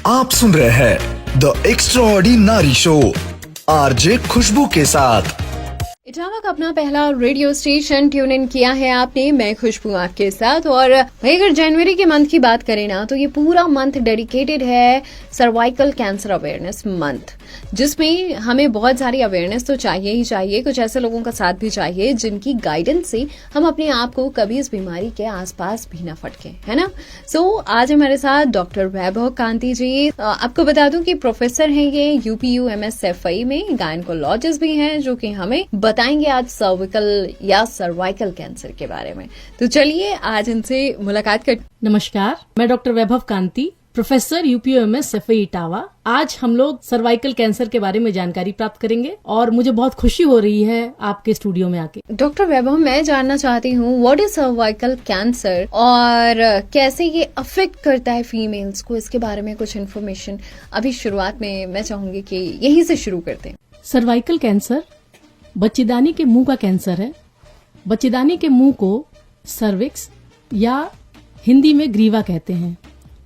आप सुन रहे हैं द एक्स्ट्राऑर्डिनरी शो आरजे खुशबू के साथ। इटावा का अपना पहला रेडियो स्टेशन ट्यून इन किया है आपने, मैं खुशबू आपके साथ। और भाई अगर जनवरी के मंथ की बात करें ना, तो ये पूरा मंथ डेडिकेटेड है सर्वाइकल कैंसर अवेयरनेस मंथ, जिसमें हमें बहुत सारी अवेयरनेस तो चाहिए ही चाहिए, कुछ ऐसे लोगों का साथ भी चाहिए जिनकी गाइडेंस से हम अपने आप को कभी इस बीमारी के आसपास भी ना फटके, है ना। सो आज हमारे साथ डॉक्टर वैभव कांति जी। आपको बता दूं कि प्रोफेसर हैं ये UPU-MSFI में, गायनकोलॉजिस्ट भी हैं, जो कि हमें बताएंगे आज सर्विकल या सर्वाइकल कैंसर के बारे में। तो चलिए आज इनसे मुलाकात कर। नमस्कार, मैं डॉक्टर वैभव कांति, प्रोफेसर UPU-MSFI इटावा। आज हम लोग सर्वाइकल कैंसर के बारे में जानकारी प्राप्त करेंगे और मुझे बहुत खुशी हो रही है आपके स्टूडियो में आके। डॉक्टर वैभव, मैं जानना चाहती हूँ व्हाट इज सर्वाइकल कैंसर और कैसे ये अफेक्ट करता है फीमेल्स को, इसके बारे में कुछ इन्फॉर्मेशन अभी शुरुआत में मैं चाहूंगी कि यहीं से शुरू करते हैं। सर्वाइकल कैंसर बच्चेदानी के मुंह का कैंसर है। बच्चेदानी के मुंह को सर्विक्स या हिंदी में ग्रीवा कहते हैं।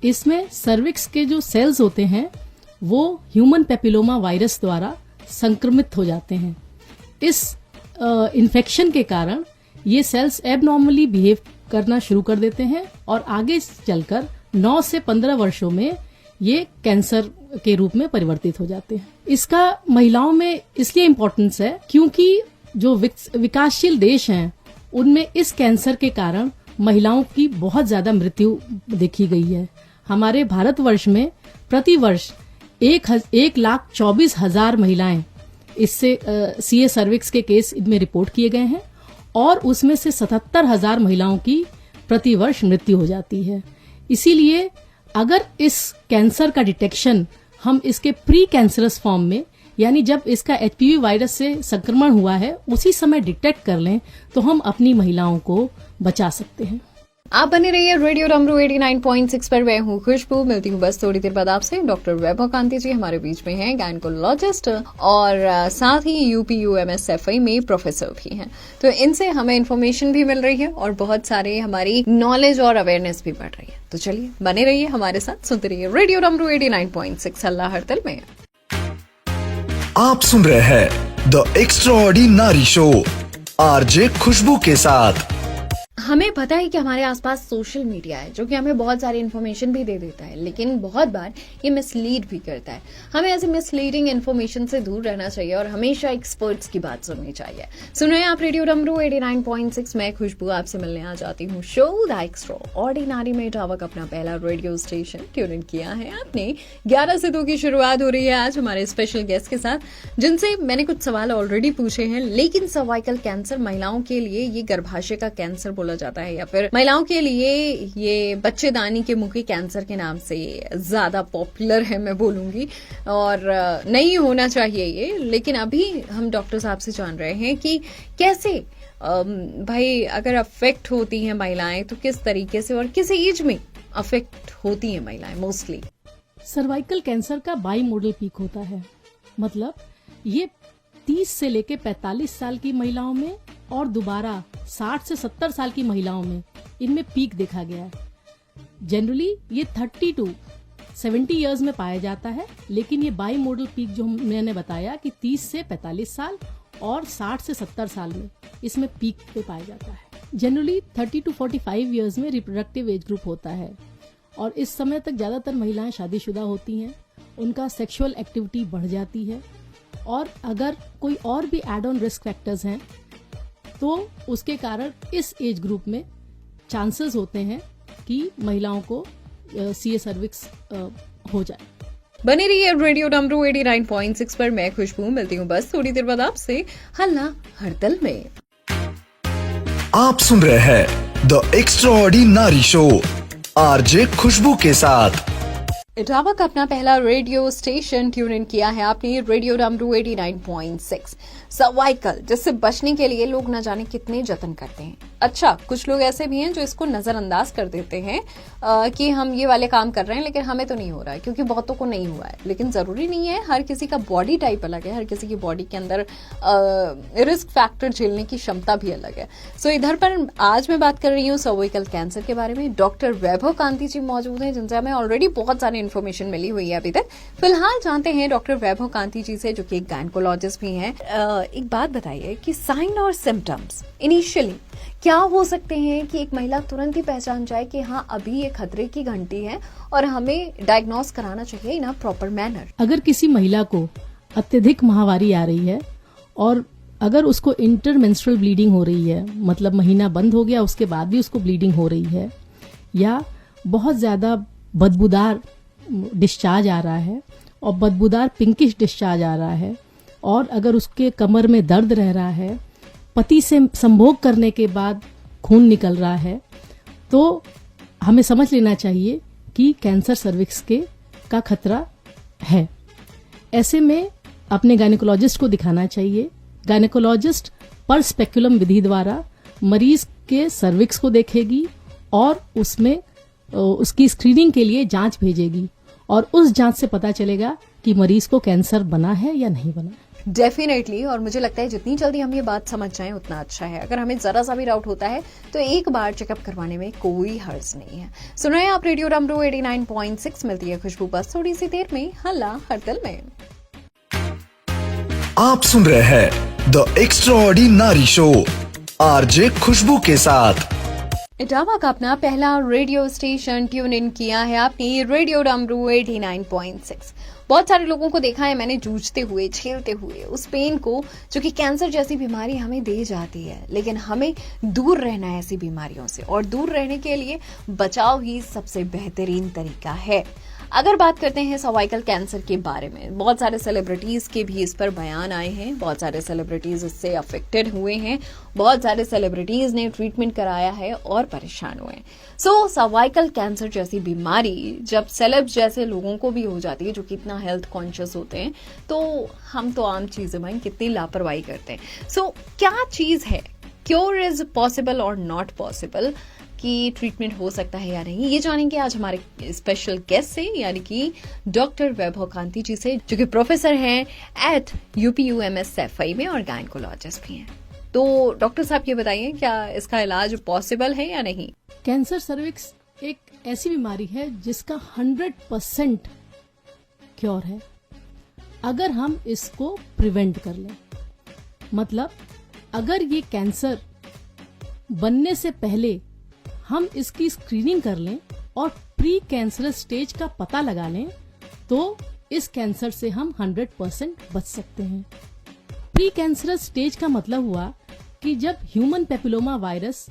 इसमें सर्विक्स के जो सेल्स होते हैं वो ह्यूमन पेपिलोमा वायरस द्वारा संक्रमित हो जाते हैं। इस इन्फेक्शन के कारण ये सेल्स एबनॉर्मली बिहेव करना शुरू कर देते हैं और आगे चलकर 9 से 15 वर्षों में ये कैंसर के रूप में परिवर्तित हो जाते हैं। इसका महिलाओं में इसलिए इम्पोर्टेंस है क्योंकि जो विकासशील देश हैं उनमें इस कैंसर के कारण महिलाओं की बहुत ज्यादा मृत्यु देखी गई है। हमारे भारतवर्ष में प्रति वर्ष 1,24,000 महिलाएं इससे CA सर्विक्स के केस इनमें रिपोर्ट किए गए हैं और उसमें से 77,000 महिलाओं की प्रति वर्ष मृत्यु हो जाती है। इसीलिए अगर इस कैंसर का डिटेक्शन हम इसके प्री कैंसरस फॉर्म में, यानी जब इसका HPV वायरस से संक्रमण हुआ है उसी समय डिटेक्ट कर लें तो हम अपनी महिलाओं को बचा सकते हैं। आप बने रहिए रेडियो डमरू 89.6 पर। मैं हूँ खुशबू, मिलती हूँ बस थोड़ी देर बाद आपसे। डॉक्टर वैभव कांति जी हमारे बीच में हैं, गायनकोलॉजिस्ट और साथ ही UPU-MSFI में प्रोफेसर भी हैं। तो इनसे हमें इन्फॉर्मेशन भी मिल रही है और बहुत सारे हमारी नॉलेज और अवेयरनेस भी बढ़ रही है। तो चलिए बने रहिए हमारे साथ, सुनते रहिए रेडियो डमरू 89.6 हल्ला हड़तल में। आप सुन रहे हैं द एक्स्ट्राऑर्डिनरी शो आरजे खुशबू के साथ। हमें पता है कि हमारे आसपास सोशल मीडिया है जो कि हमें बहुत सारी इन्फॉर्मेशन भी दे देता है, लेकिन बहुत बार ये मिसलीड भी करता है। हमें ऐसे मिसलीडिंग इन्फॉर्मेशन से दूर रहना चाहिए और हमेशा एक्सपर्ट्स की बात सुननी चाहिए। सुन रहे हैं आप रेडियो डमरू 89.6, मैं खुशबू आपसे मिलने आ जाती हूँ। शो द एक्स्ट्राऑर्डिनरी में इटावा का अपना पहला रेडियो स्टेशन ट्यून इन किया है आपने। 11 से 2 की शुरुआत हो रही है आज हमारे स्पेशल गेस्ट के साथ, जिनसे मैंने कुछ सवाल ऑलरेडी पूछे हैं। लेकिन सर्वाइकल कैंसर महिलाओं के लिए ये गर्भाशय का कैंसर बोला जाता है या फिर महिलाओं के लिए ये बच्चेदानी के मुंह के कैंसर के नाम से ज्यादा पॉपुलर है, मैं बोलूंगी, और नहीं होना चाहिए ये। लेकिन अभी हम डॉक्टर साहब से जान रहे हैं कि कैसे भाई अगर अफेक्ट होती हैं महिलाएं तो किस तरीके से और किस एज में अफेक्ट होती हैं महिलाएं मोस्टली। सर्वाइकल कैंसर का बाई मॉडल पीक होता है, मतलब ये 30 से लेके 45 साल की महिलाओं में और दोबारा 60 से 70 साल की महिलाओं में इनमें पीक देखा गया है। जनरली ये 30 to 70 इयर्स में पाया जाता है, लेकिन ये बाई मॉडल पीक जो मैंने बताया कि 30 से 45 साल और 60 से 70 साल में इसमें पीक पे पाया जाता है। जनरली 30 to 45 इयर्स में रिप्रोडक्टिव एज ग्रुप होता है और इस समय तक ज्यादातर महिलाएं शादीशुदा होती हैं, उनका सेक्सुअल एक्टिविटी बढ़ जाती है और अगर कोई और भी एड ऑन रिस्क फैक्टर्स हैं तो उसके कारण इस एज ग्रुप में चांसेस होते हैं कि महिलाओं को CA सर्विक्स हो जाए। बने रहिए रेडियो डमरू 89.6 पर। मैं खुशबू, मिलती हूँ बस थोड़ी देर बाद आपसे हल्ला हड़तल में। आप सुन रहे हैं द एक्स्ट्राऑर्डिनरी शो आरजे खुशबू के साथ। इटावा का अपना पहला रेडियो स्टेशन ट्यून इन किया है आपने, रेडियो डमरू 89.6। सर्वाइकल, जिससे बचने के लिए लोग न जाने कितने जतन करते हैं। अच्छा, कुछ लोग ऐसे भी हैं जो इसको नजरअंदाज कर देते हैं कि हम ये वाले काम कर रहे हैं लेकिन हमें तो नहीं हो रहा है, क्योंकि बहुतों को नहीं हुआ है। लेकिन जरूरी नहीं है, हर किसी का बॉडी टाइप अलग है, हर किसी की बॉडी के अंदर रिस्क फैक्टर झेलने की क्षमता भी अलग है। सो इधर पर आज मैं बात कर रही हूँ सर्वाइकल कैंसर के बारे में। डॉक्टर वैभव कांति जी मौजूद हैं, जिनसे हमें ऑलरेडी बहुत सारी इन्फॉर्मेशन मिली हुई है अभी तक। फिलहाल जानते हैं डॉक्टर वैभव कांति जी से, जो कि एक गायनेकोलॉजिस्ट भी हैं। एक बात बताइए कि साइन और सिम्टम्स इनिशियली क्या हो सकते हैं कि एक महिला तुरंत ही पहचान जाए कि हाँ अभी ये खतरे की घंटी है और हमें डायग्नोस कराना चाहिए इन अ प्रॉपर मैनर। अगर किसी महिला को अत्यधिक माहवारी आ रही है और अगर उसको इंटरमेंस्ट्रुअल ब्लीडिंग हो रही है, मतलब महीना बंद हो गया उसके बाद भी उसको ब्लीडिंग हो रही है, या बहुत ज्यादा बदबूदार डिस्चार्ज आ रहा है और बदबूदार पिंकिश डिस्चार्ज आ रहा है, और अगर उसके कमर में दर्द रह रहा है, पति से संभोग करने के बाद खून निकल रहा है, तो हमें समझ लेना चाहिए कि कैंसर सर्विक्स का खतरा है। ऐसे में अपने गायनेकोलॉजिस्ट को दिखाना चाहिए। गायनेकोलॉजिस्ट पर स्पेकुलम विधि द्वारा मरीज के सर्विक्स को देखेगी और उसमें उसकी स्क्रीनिंग के लिए जांच भेजेगी, और उस जांच से पता चलेगा कि मरीज को कैंसर बना है या नहीं बना। डेफिनेटली, और मुझे लगता है जितनी जल्दी हम ये बात समझ जाएं उतना अच्छा है। अगर हमें जरा सा भी डाउट होता है तो एक बार चेकअप करवाने में कोई हर्ज नहीं है। सुन रहे हैं आप रेडियो डमरू 89.6। मिलती है खुशबू बस थोड़ी सी देर में हल्ला हड़दल में। आप सुन रहे हैं द एक्स्ट्राऑर्डिनरी शो आरजे खुशबू के साथ। इटावा का अपना पहला रेडियो स्टेशन ट्यून इन किया है आपने रेडियो डमरू 89.6। बहुत सारे लोगों को देखा है मैंने जूझते हुए, झेलते हुए उस पेन को जो कि कैंसर जैसी बीमारी हमें दे जाती है, लेकिन हमें दूर रहना है ऐसी बीमारियों से, और दूर रहने के लिए बचाव ही सबसे बेहतरीन तरीका है। अगर बात करते हैं सर्वाइकल कैंसर के बारे में, बहुत सारे सेलिब्रिटीज के भी इस पर बयान आए हैं, बहुत सारे सेलिब्रिटीज इससे अफेक्टेड हुए हैं, बहुत सारे सेलिब्रिटीज ने ट्रीटमेंट कराया है और परेशान हुए हैं। सो सर्वाइकल कैंसर जैसी बीमारी जब सेलेब्स जैसे लोगों को भी हो जाती है जो कि इतना हेल्थ कॉन्शियस होते हैं, तो हम तो आम चीजें में कितनी लापरवाही करते हैं। सो क्या चीज है, क्योर इज पॉसिबल और नॉट पॉसिबल, कि ट्रीटमेंट हो सकता है या नहीं, ये जानेंगे आज हमारे स्पेशल गेस्ट से, यानी कि डॉक्टर वैभव कांति जी से, जो कि प्रोफेसर हैं एट UPUMS में और गायनेकोलॉजिस्ट भी हैं। तो डॉक्टर साहब ये बताइए, क्या इसका इलाज पॉसिबल है या नहीं? कैंसर सर्विक्स एक ऐसी बीमारी है जिसका 100% क्योर है अगर हम इसको प्रिवेंट कर लें। मतलब अगर ये कैंसर बनने से पहले हम इसकी स्क्रीनिंग कर लें और प्री कैंसरस स्टेज का पता लगा लें, तो इस कैंसर से हम 100% बच सकते हैं। प्री कैंसरस स्टेज का मतलब हुआ कि जब ह्यूमन पेपिलोमा वायरस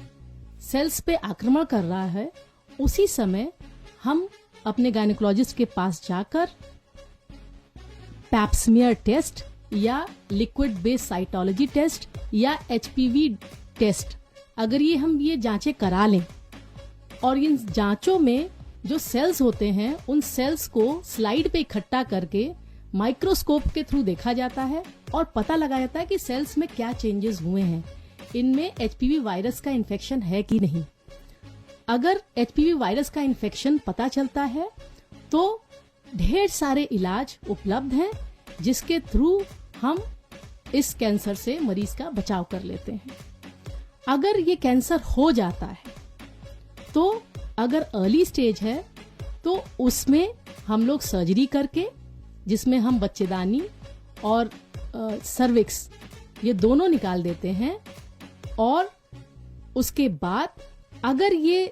सेल्स पे आक्रमण कर रहा है, उसी समय हम अपने गायनेकोलॉजिस्ट के पास जाकर पैप्समियर टेस्ट या लिक्विड बेस्ड साइटोलॉजी टेस्ट या HPV टेस्ट, अगर हम ये जांचें करा लें और इन जांचों में जो सेल्स होते हैं उन सेल्स को स्लाइड पे इकट्ठा करके माइक्रोस्कोप के थ्रू देखा जाता है और पता लगाया जाता है कि सेल्स में क्या चेंजेस हुए हैं, इनमें HPV वायरस का इन्फेक्शन है कि नहीं। अगर HPV वायरस का इन्फेक्शन पता चलता है तो ढेर सारे इलाज उपलब्ध हैं जिसके थ्रू हम इस कैंसर से मरीज का बचाव कर लेते हैं। अगर ये कैंसर हो जाता है तो अगर अर्ली स्टेज है तो उसमें हम लोग सर्जरी करके, जिसमें हम बच्चेदानी और सर्विक्स ये दोनों निकाल देते हैं, और उसके बाद अगर ये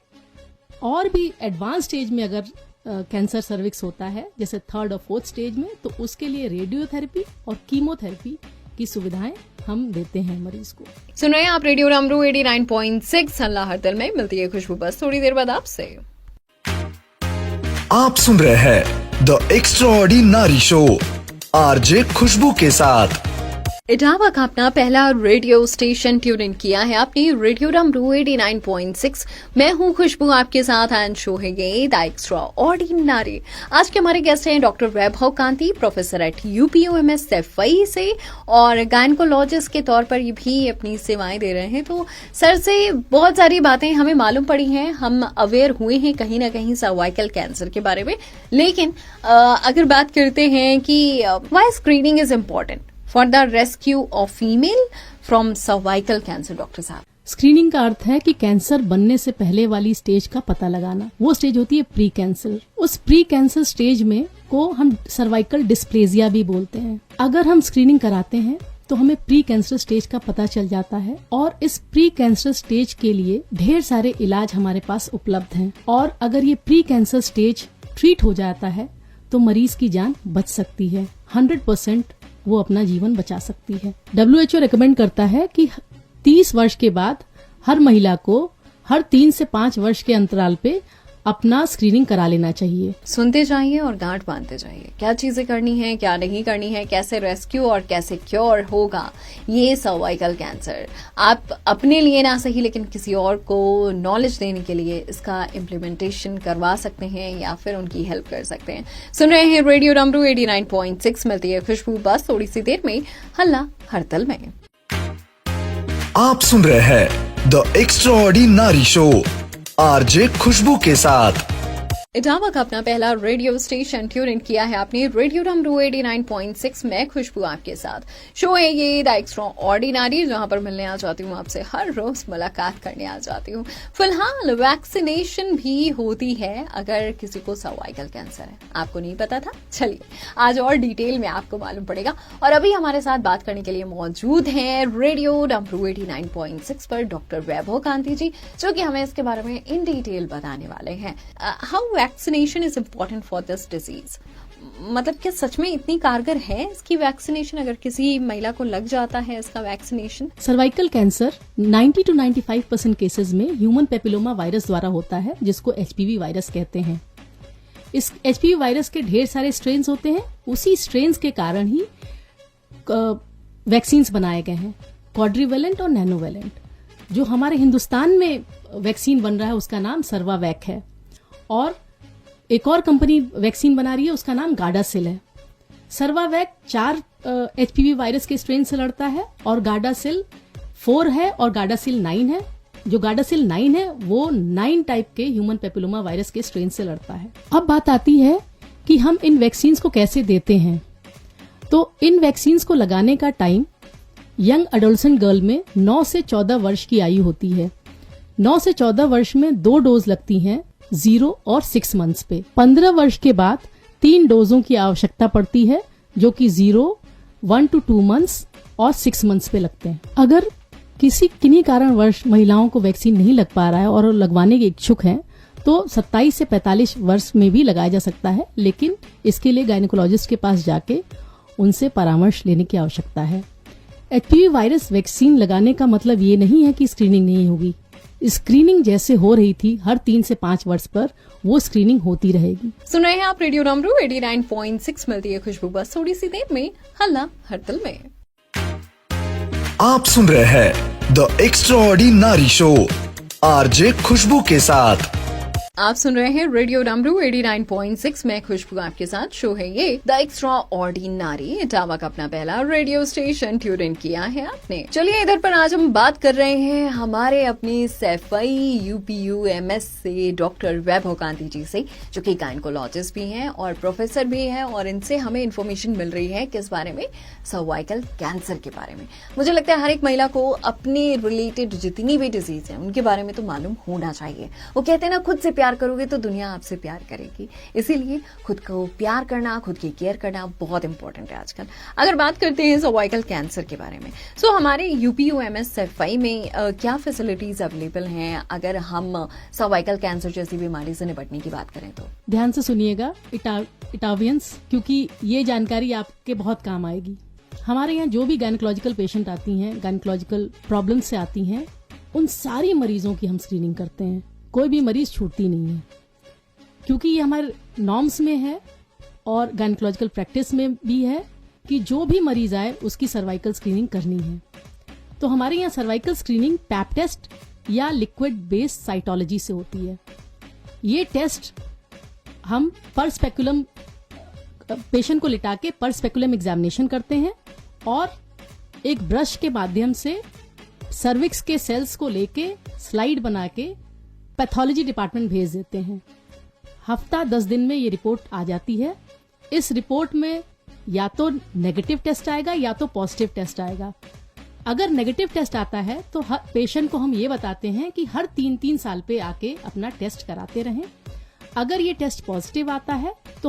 और भी एडवांस स्टेज में अगर कैंसर सर्विक्स होता है, जैसे 3rd और 4th स्टेज में, तो उसके लिए रेडियोथेरेपी और कीमोथेरेपी की सुविधाएं हम देते हैं मरीज को। सुन रहे हैं आप रेडियो डमरू 89.6 हल्ला हड़दल में। मिलती है खुशबू बस थोड़ी देर बाद आपसे। आप सुन रहे हैं द एक्स्ट्राऑर्डिनरी शो आरजे खुशबू के साथ। इटावा का अपना पहला रेडियो स्टेशन ट्यून इन किया है आपने रेडियो डमरू 89.6। मैं हूं खुशबू आपके साथ एंड शो है ये द एक्स्ट्राऑर्डिनरी। आज के हमारे गेस्ट हैं doctor Vaibhav Kanti, professor at UPUMS से और गायनेकोलॉजिस्ट के तौर पर भी अपनी सेवाएं दे रहे हैं। तो सर से बहुत सारी बातें हमें मालूम पड़ी हैं, हम अवेयर हुए हैं कहीं ना कहीं सर्वाइकल कैंसर के बारे में। लेकिन अगर बात करते हैं कि why screening is important for the rescue of female from cervical cancer, doctor साहब। स्क्रीनिंग का अर्थ है कि कैंसर बनने से पहले वाली स्टेज का पता लगाना। वो स्टेज होती है प्री कैंसर। उस प्री कैंसर स्टेज में को हम सर्वाइकल डिस्प्लेजिया भी बोलते हैं। अगर हम स्क्रीनिंग कराते हैं तो हमें प्री कैंसर स्टेज का पता चल जाता है और इस प्री कैंसर स्टेज के लिए ढेर सारे इलाज हमारे पास उपलब्ध हैं। और अगर ये प्री कैंसर स्टेज ट्रीट हो जाता है तो मरीज की जान बच सकती है। 100% वो अपना जीवन बचा सकती है। WHO रिकमेंड करता है कि 30 वर्ष के बाद हर महिला को हर 3 से 5 वर्ष के अंतराल पे अपना स्क्रीनिंग करा लेना चाहिए। सुनते जाइए और गांठ बांधते जाइए, क्या चीजें करनी है, क्या नहीं करनी है, कैसे रेस्क्यू और कैसे क्योर होगा ये सर्वाइकल कैंसर। आप अपने लिए ना सही लेकिन किसी और को नॉलेज देने के लिए इसका इम्प्लीमेंटेशन करवा सकते हैं या फिर उनकी हेल्प कर सकते हैं। सुन रहे हैं रेडियो डमरू 89.6, मिलती है खुशबू बस थोड़ी सी देर में हल्ला हड़तल में। आप सुन रहे हैं द एक्स्ट्राऑर्डिनरी शो आरजे खुशबू के साथ। इटावा का अपना पहला रेडियो स्टेशन ट्यून इन किया है आपने रेडियो डमरू 89.6 में खुशबू आपके साथ। शो है ये द एक्स्ट्रा ऑर्डिनरी, जहां पर मिलने आ जाती हूँ आपसे, हर रोज मुलाकात करने आ जाती हूँ। फिलहाल वैक्सीनेशन भी होती है अगर किसी को सर्वाइकल कैंसर है। आपको नहीं पता था? चलिए आज और डिटेल में आपको मालूम पड़ेगा। और अभी हमारे साथ बात करने के लिए मौजूद हैं रेडियो डमरू 89.6 पर डॉक्टर वैभव कांति जी, जो कि हमें इसके बारे में इन डिटेल बताने वाले हैं। How vaccination is important for this disease, मतलब क्या सच में इतनी कारगर है इसकी वैक्सीनेशन? अगर किसी महिला को लग जाता है इसका vaccination. Cervical cancer 90 to 95% cases में ह्यूमन पेपिलोमा वायरस द्वारा होता है, जिसको HPV वायरस कहते हैं। इस HPV वायरस के ढेर सारे स्ट्रेन्स होते हैं। उसी स्ट्रेन्स के कारण ही वैक्सीन्स बनाए गए हैं, क्वाड्रीवेलेंट और नैनोवेलेंट। जो हमारे हिंदुस्तान में वैक्सीन बन रहा है उसका नाम सर्वावैक है और एक और कंपनी वैक्सीन बना रही है, उसका नाम गार्डासिल है। सर्वावैक 4 HPV वायरस के स्ट्रेन से लड़ता है और गार्डासिल 4 है और गार्डासिल 9 है। जो गार्डासिल 9 है वो 9 टाइप के ह्यूमन पेपिलोमा वायरस के स्ट्रेन से लड़ता है। अब बात आती है कि हम इन वैक्सीन्स को कैसे देते हैं। तो इन वैक्सीन्स को लगाने का टाइम यंग एडोलसेंट गर्ल में 9 से 14 वर्ष की आयु होती है। 9 से 14 वर्ष में 2 डोज लगती हैं, 0 और 6 मंथ्स पे। 15 वर्ष के बाद 3 डोजों की आवश्यकता पड़ती है, जो कि 0, 1 to 2 मंथ्स और 6 मंथ्स पे लगते हैं। अगर किन्हीं कारणवश महिलाओं को वैक्सीन नहीं लग पा रहा है और लगवाने के इच्छुक हैं, तो 27 से 45 वर्ष में भी लगाया जा सकता है, लेकिन इसके लिए गायनेकोलॉजिस्ट के पास जाके उनसे परामर्श लेने की आवश्यकता है। HPV वायरस वैक्सीन लगाने का मतलब ये नहीं है कि स्क्रीनिंग नहीं होगी। स्क्रीनिंग जैसे हो रही थी हर 3 से 5 वर्ष पर, वो स्क्रीनिंग होती रहेगी। सुन रहे हैं आप रेडियो डमरू 89.6, मिलती है खुशबू बस थोड़ी सी देर में हल्ला हड़तल में। आप सुन रहे हैं द एक्स्ट्राऑर्डिनरी शो आरजे खुशबू के साथ। आप सुन रहे हैं रेडियो डमरू 89.6 में खुशबू आपके साथ। शो है ये द एक्स्ट्रा ऑर्डिनरी, इटावा का अपना पहला रेडियो स्टेशन ट्यून इन किया है आपने। चलिए इधर पर आज हम बात कर रहे हैं हमारे अपने सैफई UPUMS से डॉक्टर वैभव कांति जी से, जो कि गायनेकोलॉजिस्ट भी हैं और प्रोफेसर भी हैं, और इनसे हमें इन्फॉर्मेशन मिल रही है किस बारे में, सर्वाइकल कैंसर के बारे में। मुझे लगता है हर एक महिला को अपने रिलेटेड जितनी भी डिजीज है उनके बारे में तो मालूम होना चाहिए। वो कहते हैं ना, खुद से प्यार करोगे तो दुनिया आपसे प्यार करेगी। इसीलिए खुद को प्यार करना, खुद की केयर करना बहुत इंपॉर्टेंट है आजकल। अगर बात करते हैं सर्वाइकल कैंसर के बारे में, सो हमारे UPUMS सैफई में क्या फैसिलिटीज अवेलेबल हैं अगर हम सर्वाइकल कैंसर जैसी बीमारी से निपटने की बात करें तो? ध्यान से सुनिएगा इटावियंस, क्योंकि ये जानकारी आपके बहुत काम आएगी। हमारे यहाँ जो भी गायनेकोलॉजिकल पेशेंट आती हैं, गायनेकोलॉजिकल प्रॉब्लम से आती हैं, उन सारी मरीजों की हम स्क्रीनिंग करते हैं। कोई भी मरीज छूटती नहीं है, क्योंकि ये हमारे नॉर्म्स में है और गायनेकोलॉजिकल प्रैक्टिस में भी है कि जो भी मरीज आए उसकी सर्वाइकल स्क्रीनिंग करनी है। तो हमारे यहाँ सर्वाइकल स्क्रीनिंग पैप टेस्ट या लिक्विड बेस्ड साइटोलॉजी से होती है। ये टेस्ट हम पर स्पेकुलम पेशेंट को लिटा के पर स्पेकुलम एग्जामिनेशन करते हैं और एक ब्रश के माध्यम से सर्विक्स के सेल्स को लेके स्लाइड बना के पैथोलॉजी डिपार्टमेंट भेज देते हैं। हफ्ता 10 दिन में ये रिपोर्ट आ जाती है। इस रिपोर्ट में या तो नेगेटिव टेस्ट आएगा या तो पॉजिटिव टेस्ट आएगा। अगर नेगेटिव टेस्ट आता है तो पेशेंट को हम ये बताते हैं कि हर 3-3 साल पे आके अपना टेस्ट कराते रहें। अगर ये टेस्ट पॉजिटिव आता है